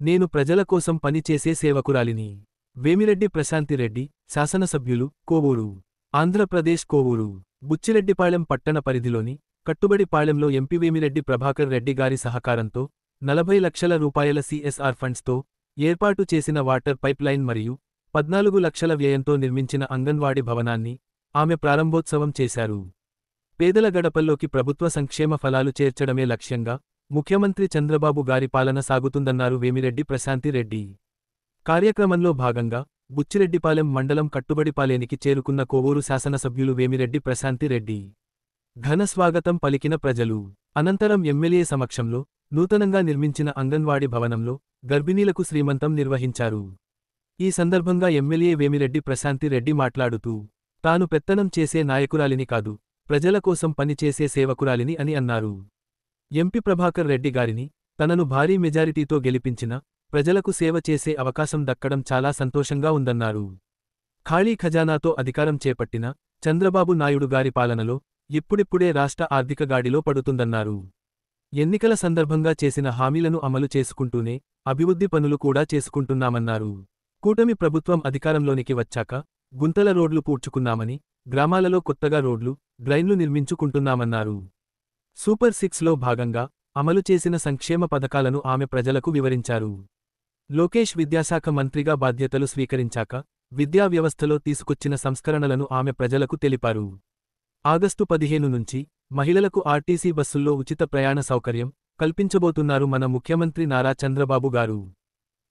నేను ప్రజల కోసం పనిచేసే సేవకురాలిని. వేమిరెడ్డి ప్రశాంతిరెడ్డి, శాసనసభ్యులు, కోవూరు, ఆంధ్రప్రదేశ్. కోవూరు బుచ్చిరెడ్డిపాళెం పట్టణ పరిధిలోని కట్టుబడిపాళెంలో ఎంపీ వేమిరెడ్డి ప్రభాకర్ రెడ్డి గారి సహకారంతో 40 లక్షల రూపాయల CSR ఫండ్స్తో ఏర్పాటు చేసిన వాటర్ పైప్లైన్ మరియు 14 లక్షల వ్యయంతో నిర్మించిన అంగన్వాడీ భవనాన్ని ఆమె ప్రారంభోత్సవం చేశారు. పేదల గడపల్లోకి ప్రభుత్వ సంక్షేమ ఫలాలు చేర్చడమే లక్ష్యంగా ముఖ్యమంత్రి చంద్రబాబు గారి పాలన సాగుతుందన్నారు వేమిరెడ్డి ప్రశాంతిరెడ్డి. కార్యక్రమంలో భాగంగా బుచ్చిరెడ్డిపాలెం మండలం కట్టుబడిపాలేనికి చేరుకున్న కోవూరు శాసనసభ్యులు వేమిరెడ్డి ప్రశాంతిరెడ్డి ఘన స్వాగతం పలికిన ప్రజలు. అనంతరం ఎమ్మెల్యే సమక్షంలో నూతనంగా నిర్మించిన అంగన్వాడీ భవనంలో గర్భిణీలకు శ్రీమంతం నిర్వహించారు. ఈ సందర్భంగా ఎమ్మెల్యే వేమిరెడ్డి ప్రశాంతిరెడ్డి మాట్లాడుతూ, తాను పెత్తనం చేసే నాయకురాలిని కాదు, ప్రజల కోసం పనిచేసే సేవకురాలిని అని అన్నారు. ఎంపీ ప్రభాకర్ రెడ్డి గారిని తనను భారీ మెజారిటీతో గెలిపించిన ప్రజలకు సేవ చేసే అవకాశం దక్కడం చాలా సంతోషంగా ఉందన్నారు. ఖాళీ ఖజానాతో అధికారం చేపట్టిన చంద్రబాబు నాయుడు గారి పాలనలో ఇప్పుడిప్పుడే రాష్ట్ర ఆర్థిక గాడిలో పడుతుందన్నారు. ఎన్నికల సందర్భంగా చేసిన హామీలను అమలు చేసుకుంటూనే అభివృద్ధి పనులు కూడా చేసుకుంటున్నామన్నారు. కూటమి ప్రభుత్వం అధికారంలోనికి వచ్చాక గుంతల రోడ్లు పూడ్చుకున్నామని, గ్రామాలలో కొత్తగా రోడ్లు, డ్రైన్లు నిర్మించుకుంటున్నామన్నారు. సూపర్ 6లో భాగంగా అమలు చేసిన సంక్షేమ పథకాలను ఆమె ప్రజలకు వివరించారు. లోకేష్ విద్యాశాఖ మంత్రిగా బాధ్యతలు స్వీకరించాక విద్యా వ్యవస్థలో తీసుకొచ్చిన సంస్కరణలను ఆమె ప్రజలకు తెలిపారు. ఆగస్టు 15 నుంచి మహిళలకు ఆర్టీసీ బస్సుల్లో ఉచిత ప్రయాణ సౌకర్యం కల్పించబోతున్నారు మన ముఖ్యమంత్రి నారా చంద్రబాబు గారు.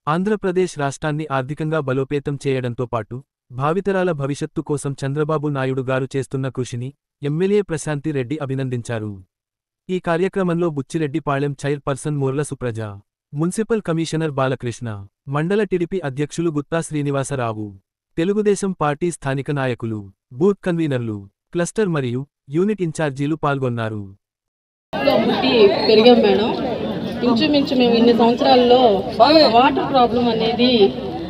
ఆంధ్రప్రదేశ్ రాష్ట్రాన్ని ఆర్థికంగా బలోపేతం చేయడంతో పాటు భావితరాల భవిష్యత్తు కోసం చంద్రబాబు నాయుడు గారు చేస్తున్న కృషిని ఎమ్మెల్యే ప్రశాంతిరెడ్డి అభినందించారు. ఈ కార్యక్రమంలో Buchireddypalem chairperson మూర్ల Supraja, municipal commissioner Balakrishna, మండల టీడీపీ అధ్యక్షులు గుత్తా శ్రీనివాసరావు, తెలుగుదేశం పార్టీ స్థానిక నాయకులు, బూత్ కన్వీనర్లు, క్లస్టర్ మరియు యూనిట్ ఇన్ఛార్జీలు పాల్గొన్నారు. పెరిగాం మేడం. ఇంచుమించు మేము ఇన్ని సంవత్సరాల్లో వాటర్ ప్రాబ్లం అనేది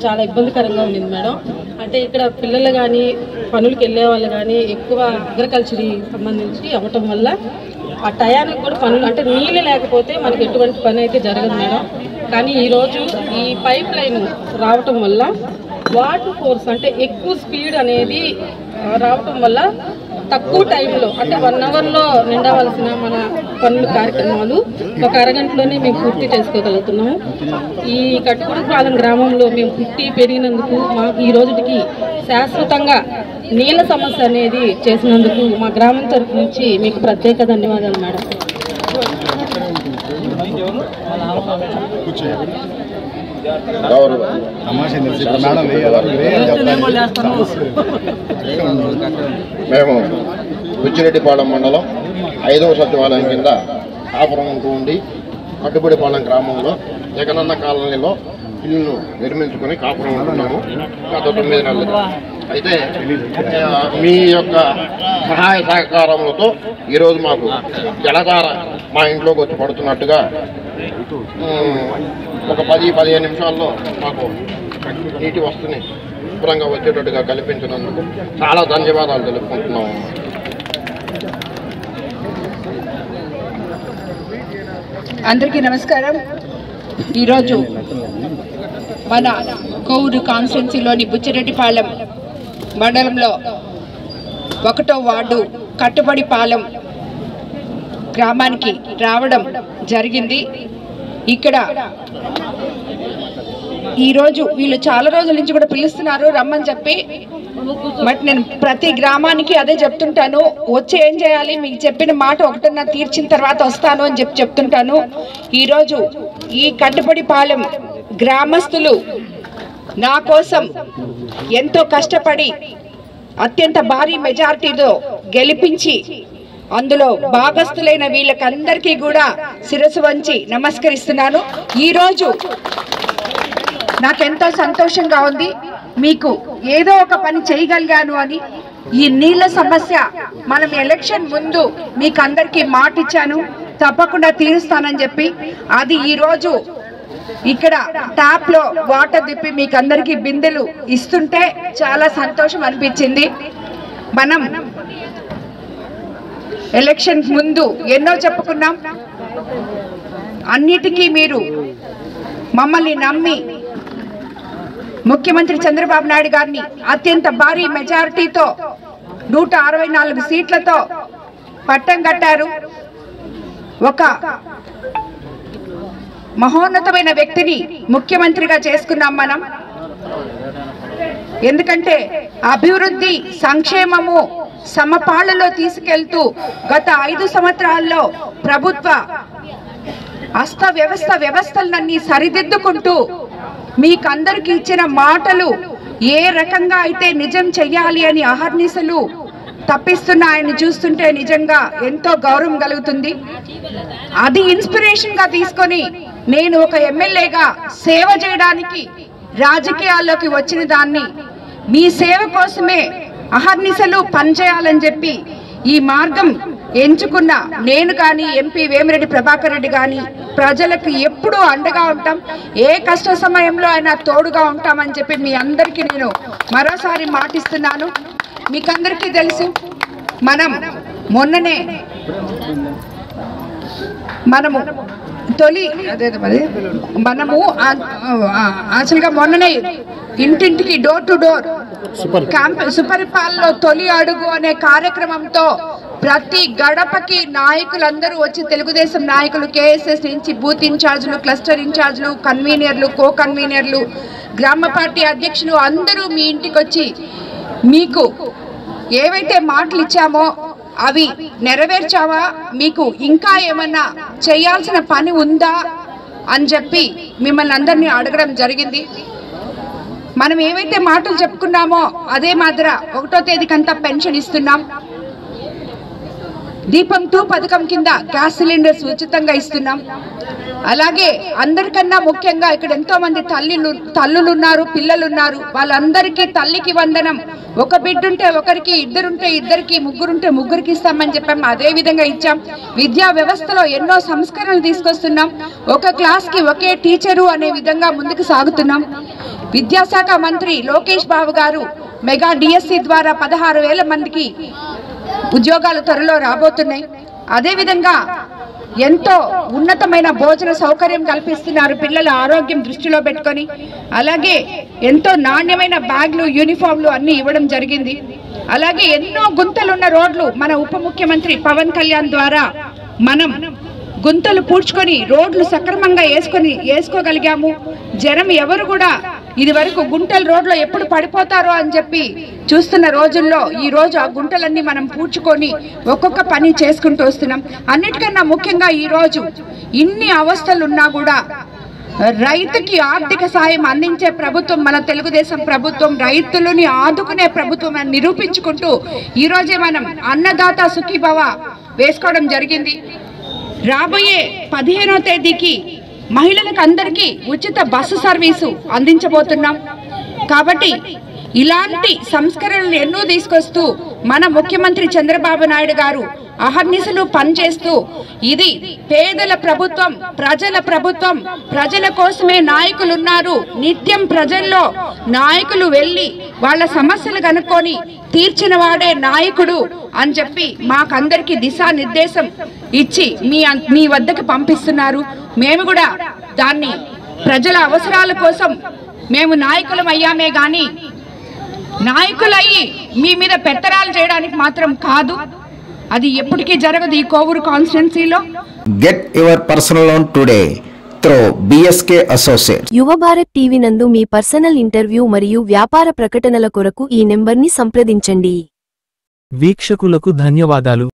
చాలా ఇబ్బందికరంగా ఉండింది మేడం. అంటే ఇక్కడ పిల్లలు కానీ పనులకు వెళ్ళే వాళ్ళు కానీ ఎక్కువ అగ్రికల్చర్ సంబంధించి అవ్వటం వల్ల ఆ టయానికి కూడా పనులు అంటే నీళ్ళు లేకపోతే మనకి ఎటువంటి పని అయితే జరగదు మేడం. కానీ ఈరోజు ఈ పైప్ లైన్ రావటం వల్ల వాటర్ ఫోర్స్ అంటే ఎక్కువ స్పీడ్ అనేది రావటం వల్ల తక్కువ టైంలో అంటే 1 అవర్లో నిండవలసిన మన పనులు కార్యక్రమాలు ఒక అరగంటలోనే మేము పూర్తి చేసుకోగలుగుతున్నాము. ఈ కట్టుబడిపాలెం గ్రామంలో మేము పుట్టి పెరిగినందుకు మాకు ఈ రోజుకి శాశ్వతంగా నీళ్ళ సమస్య అనేది చేసినందుకు మా గ్రామం తరఫు నుంచి మీకు ప్రత్యేక ధన్యవాదాలు మేడం. మేము బుచ్చిరెడ్డిపాళెం మండలం 5వ సచివాలయం కింద కాపురం ఉంటూ ఉండి కట్టుబడిపాళెం గ్రామంలో జగనన్న కాలనీలో ఇల్లు నిర్మించుకొని కాపురం ఉంటున్నాము గత 9 నెలలు. అయితే మీ యొక్క సహాయ సహకారములతో ఈరోజు మాకు జలధార మా ఇంట్లోకి వచ్చి పడుతున్నట్టుగా ఒక 10-15 నిమిషాల్లో మాకు నీటి వస్తుని శుభ్రంగా వచ్చేటట్టుగా కల్పించినందుకు చాలా ధన్యవాదాలు తెలుపుకుంటున్నాము. అందరికీ నమస్కారం. ఈరోజు మన కోవూరు కాన్స్టిట్యున్సీలోని బుచ్చిరెడ్డిపాలెం మండలంలో 1వ వార్డు కట్టుబడిపాలెం గ్రామానికి రావడం జరిగింది. ఇక్కడ ఈరోజు వీళ్ళు చాలా రోజుల నుంచి కూడా పిలుస్తున్నారు రమ్మని చెప్పి, బట్ నేను ప్రతి గ్రామానికి అదే చెప్తుంటాను, వచ్చి ఏం చేయాలి మీకు చెప్పిన మాట ఒకటన్నా తీర్చిన తర్వాత వస్తాను అని చెప్తుంటాను. ఈరోజు ఈ కట్టుబడిపాలెం గ్రామస్తులు నా కోసం ఎంతో కష్టపడి అత్యంత భారీ మెజారిటీతో గెలిపించి అందులో భాగస్థులైన వీళ్ళకందరికీ కూడా శిరస్సు వంచి నమస్కరిస్తున్నాను. ఈరోజు నాకెంతో సంతోషంగా ఉంది, మీకు ఏదో ఒక పని చేయగలిగాను అని. ఈ నీళ్ళ సమస్య మనం ఎలక్షన్ ముందు మీకు అందరికీ మాట ఇచ్చాను, తప్పకుండా తీరుస్తానని చెప్పి, అది ఈరోజు ఇక్కడ ట్యాప్ లో వాటర్ తిప్పి మీకు అందరికీ బిందెలు ఇస్తుంటే చాలా సంతోషం అనిపించింది. మనం ఎలక్షన్ ముందు ఎన్నో చెప్పుకున్నాం, అన్నిటికీ మీరు మమ్మల్ని నమ్మి ముఖ్యమంత్రి చంద్రబాబు నాయుడు గారిని అత్యంత భారీ మెజారిటీతో 164 సీట్లతో పట్టం కట్టారు. ఒక మహోన్నతమైన వ్యక్తిని ముఖ్యమంత్రిగా చేసుకున్నాం మనం. ఎందుకంటే అభివృద్ధి, సంక్షేమము సమపాళ్లలో తీసుకెళ్తూ గత 5 సంవత్సరాల్లో ప్రభుత్వ వ్యవస్థలన్నీ సరిదిద్దుకుంటూ మీకందరికి ఇచ్చిన మాటలు ఏ రకంగా అయితే నిజం చెయ్యాలి అని అహర్నిశలు తప్పిస్తున్న ఆయన చూస్తుంటే నిజంగా ఎంతో గౌరవం కలుగుతుంది. అది ఇన్స్పిరేషన్ గా తీసుకొని నేను ఒక ఎమ్మెల్యేగా సేవ చేయడానికి రాజకీయాల్లోకి వచ్చిన దాన్ని, మీ సేవ కోసమే అహర్నిశలు పనిచేయాలని చెప్పి ఈ మార్గం ఎంచుకున్న నేను కానీ, ఎంపీ వేమిరెడ్డి ప్రభాకర్ రెడ్డి కానీ ప్రజలకు ఎప్పుడూ అండగా ఉంటాం. ఏ కష్ట సమయంలో అయినా తోడుగా ఉంటామని చెప్పి మీ అందరికీ నేను మరోసారి మాటిస్తున్నాను. మీకందరికీ తెలుసు, మొన్ననే ఇంటింటికి డోర్ టు డోర్ సుపరిపాలనలో తొలి అడుగు అనే కార్యక్రమంతో ప్రతి గడపకి నాయకులందరూ వచ్చి, తెలుగుదేశం నాయకులు కేఎస్ఎస్ నుంచి బూత్ ఇన్ఛార్జీలు, క్లస్టర్ ఇన్ఛార్జీలు, కన్వీనర్లు, కో కన్వీనర్లు, గ్రామ పార్టీ అధ్యక్షులు అందరూ మీ ఇంటికి వచ్చి మీకు ఏవైతే మాటలు ఇచ్చామో అవి నెరవేర్చావా, మీకు ఇంకా ఏమన్నా చేయాల్సిన పని ఉందా అని చెప్పి మిమ్మల్ని అందరినీ అడగడం జరిగింది. మనం ఏవైతే మాటలు చెప్పుకున్నామో అదే మాదిర 1వ తేదీకంతా పెన్షన్ ఇస్తున్నాం. దీపం 2 పథకం కింద గ్యాస్ సిలిండర్స్ ఉచితంగా ఇస్తున్నాం. అలాగే అందరికన్నా ముఖ్యంగా ఇక్కడ ఎంతో మంది తల్లులు ఉన్నారు, పిల్లలు ఉన్నారు. వాళ్ళందరికీ తల్లికి వందనం. ఒక బిడ్డుంటే ఒకరికి, ఇద్దరుంటే ఇద్దరికి, ముగ్గురుంటే ముగ్గురికి ఇస్తామని చెప్పాం. అదే విధంగా ఇచ్చాం. విద్యా వ్యవస్థలో ఎన్నో సంస్కరణలు తీసుకొస్తున్నాం. ఒక క్లాస్కి ఒకే టీచరు అనే విధంగా ముందుకు సాగుతున్నాం. విద్యాశాఖ మంత్రి లోకేష్ బాబు గారు మెగా డిఎస్సి ద్వారా 16,000 మందికి ఉద్యోగాలు త్వరలో రాబోతున్నాయి. అదేవిధంగా ఎంతో ఉన్నతమైన భోజన సౌకర్యం కల్పిస్తున్నారు పిల్లల ఆరోగ్యం దృష్టిలో పెట్టుకొని. అలాగే ఎంతో నాణ్యమైన బ్యాగ్లు, యూనిఫామ్లు అన్ని ఇవ్వడం జరిగింది. అలాగే ఎన్నో గుంతలున్న రోడ్లు మన ఉప ముఖ్యమంత్రి పవన్ కళ్యాణ్ ద్వారా మనం గుంతలు పూడ్చుకొని రోడ్లు సక్రమంగా వేసుకోగలిగాము. జనం ఎవరు కూడా ఇది వరకు గుంటల రోడ్లో ఎప్పుడు పడిపోతారో అని చెప్పి చూస్తున్న రోజుల్లో ఈ రోజు ఆ గుంటలన్నీ మనం పూడ్చుకొని ఒక్కొక్క పని చేసుకుంటూ వస్తున్నాం. అన్నిటికన్నా ముఖ్యంగా ఈ రోజు ఇన్ని అవస్థలు ఉన్నా కూడా రైతుకి ఆర్థిక సాయం అందించే ప్రభుత్వం మన తెలుగుదేశం ప్రభుత్వం, రైతులని ఆదుకునే ప్రభుత్వం అని నిరూపించుకుంటూ ఈ రోజే మనం అన్నదాత సుఖీభవ వేసుకోవడం జరిగింది. రాబోయే 15వ తేదీకి మహిళలకు అందరికీ ఉచిత బస్సు సర్వీసు అందించబోతున్నాం. కాబట్టి ఇలాంటి సంస్కరణలు ఎన్నో తీసుకొస్తూ మన ముఖ్యమంత్రి చంద్రబాబు నాయుడు గారు అహర్నిశలు పనిచేస్తూ ఇది పేదల ప్రభుత్వం, ప్రజల ప్రభుత్వం, ప్రజల కోసమే నాయకులు ఉన్నారు, నిత్యం ప్రజల్లో నాయకులు వెళ్ళి వాళ్ళ సమస్యలు కనుక్కొని తీర్చిన వాడే నాయకుడు అని చెప్పి మాకందరికి దిశానిర్దేశం ఇచ్చి మీ వద్దకు పంపిస్తున్నారు. మేము కూడా దాన్ని ప్రజల అవసరాల కోసం మేము నాయకులం అయ్యామే గాని నాయకులయ్యి మీ మీద పెత్తరాలు చేయడానికి మాత్రం కాదు. అది ఎప్పటికీ జరగదు ఈ కోవూరు కాన్స్టిట్యున్సీలో. Get your personal loan today through BSK associates. యువ భారత్ టీవీ నందు మీ పర్సనల్ ఇంటర్వ్యూ మరియు వ్యాపార ప్రకటనల కొరకు ఈ నెంబర్ని సంప్రదించండి. వీక్షకులకు ధన్యవాదాలు.